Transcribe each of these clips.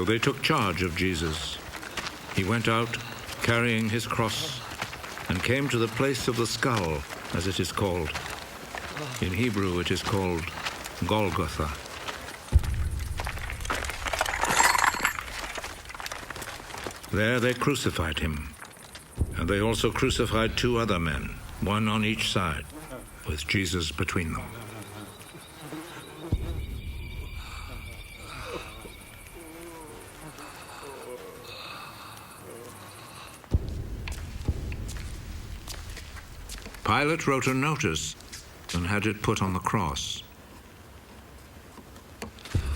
So they took charge of Jesus. He went out, carrying his cross, and came to the place of the skull, as it is called. In Hebrew, it is called Golgotha. There they crucified him, and they also crucified 2 other men, one on each side, with Jesus between them. Pilate wrote a notice and had it put on the cross.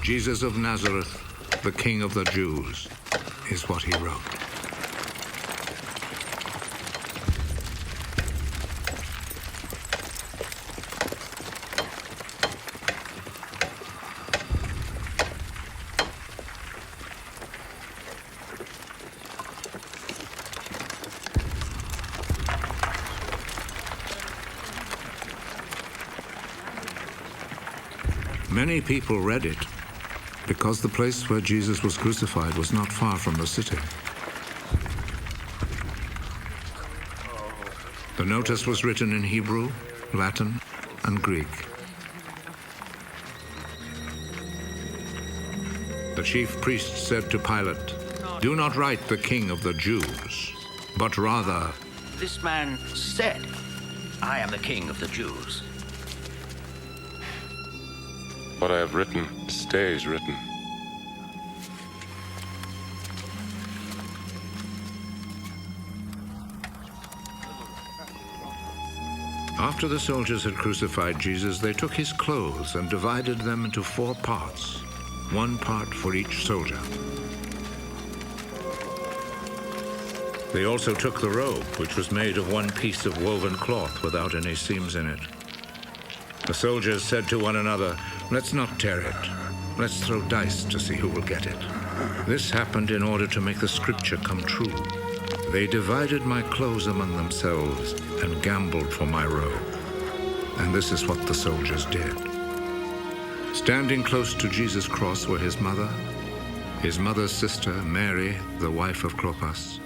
Jesus of Nazareth, the King of the Jews, is what he wrote. Many people read it because the place where Jesus was crucified was not far from the city. The notice was written in Hebrew, Latin, and Greek. The chief priest said to Pilate, "Do not write the King of the Jews, but rather, This man said, I am the King of the Jews." What I have written stays written. After the soldiers had crucified Jesus, they took his clothes and divided them into 4 parts, 1 part for each soldier. They also took the robe, which was made of 1 piece of woven cloth without any seams in it. The soldiers said to one another, "Let's not tear it. Let's throw dice to see who will get it." This happened in order to make the scripture come true. They divided my clothes among themselves and gambled for my robe. And this is what the soldiers did. Standing close to Jesus' cross were his mother's sister, Mary, the wife of Clopas,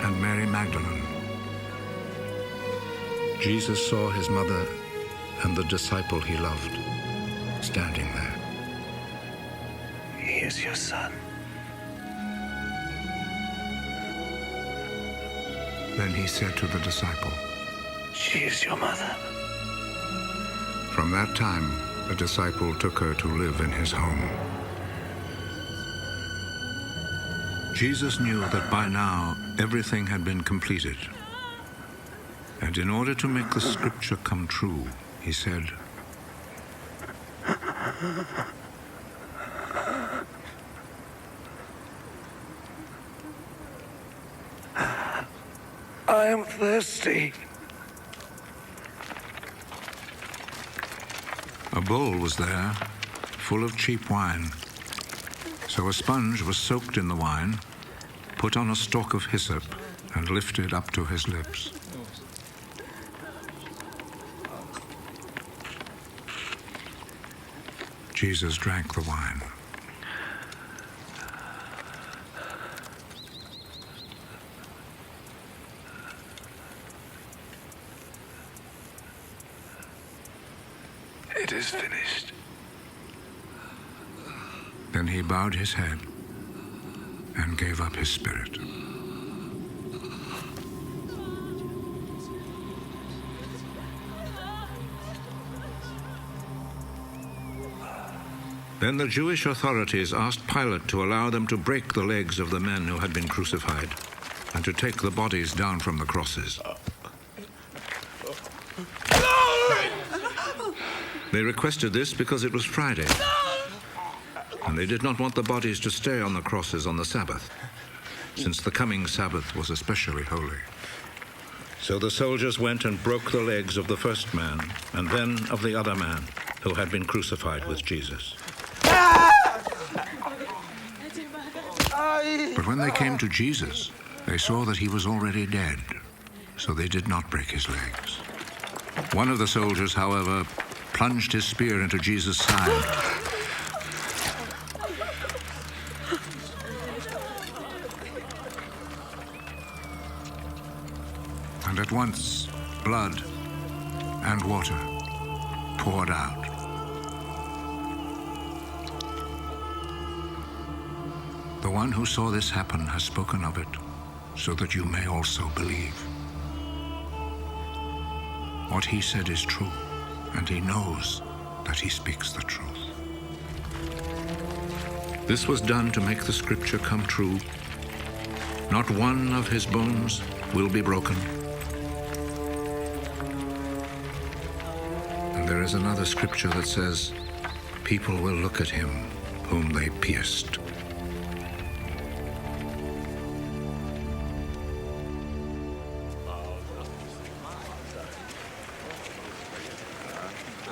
and Mary Magdalene. Jesus saw his mother and the disciple he loved standing there. "He is your son." Then he said to the disciple, "She is your mother." From that time, the disciple took her to live in his home. Jesus knew that by now everything had been completed. And in order to make the scripture come true, he said, "I am thirsty." A bowl was there, full of cheap wine. So a sponge was soaked in the wine, put on a stalk of hyssop, and lifted up to his lips. Jesus drank the wine. "It is finished." Then he bowed his head and gave up his spirit. Then the Jewish authorities asked Pilate to allow them to break the legs of the men who had been crucified and to take the bodies down from the crosses. They requested this because it was Friday, and they did not want the bodies to stay on the crosses on the Sabbath, since the coming Sabbath was especially holy. So the soldiers went and broke the legs of the first man, and then of the other man who had been crucified with Jesus. But when they came to Jesus, they saw that he was already dead, so they did not break his legs. One of the soldiers, however, plunged his spear into Jesus' side And at once, blood and water poured out. The one who saw this happen has spoken of it, so that you may also believe. What he said is true, and he knows that he speaks the truth. This was done to make the scripture come true. Not one of his bones will be broken. And there is another scripture that says, people will look at him whom they pierced.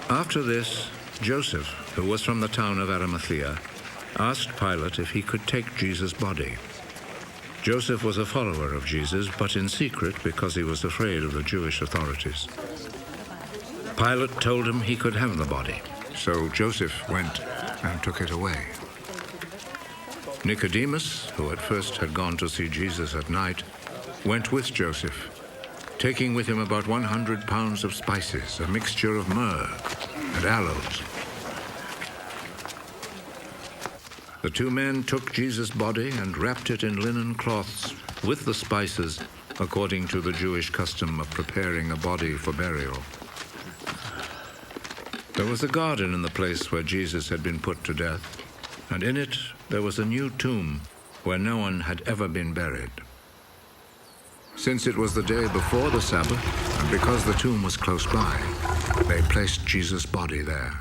After this, Joseph, who was from the town of Arimathea, asked Pilate if he could take Jesus' body. Joseph was a follower of Jesus, but in secret because he was afraid of the Jewish authorities. Pilate told him he could have the body, so Joseph went and took it away. Nicodemus, who at first had gone to see Jesus at night, went with Joseph, taking with him about 100 pounds of spices, a mixture of myrrh and aloes. The two men took Jesus' body and wrapped it in linen cloths with the spices, according to the Jewish custom of preparing a body for burial. There was a garden in the place where Jesus had been put to death, and in it there was a new tomb where no one had ever been buried. Since it was the day before the Sabbath, and because the tomb was close by, they placed Jesus' body there.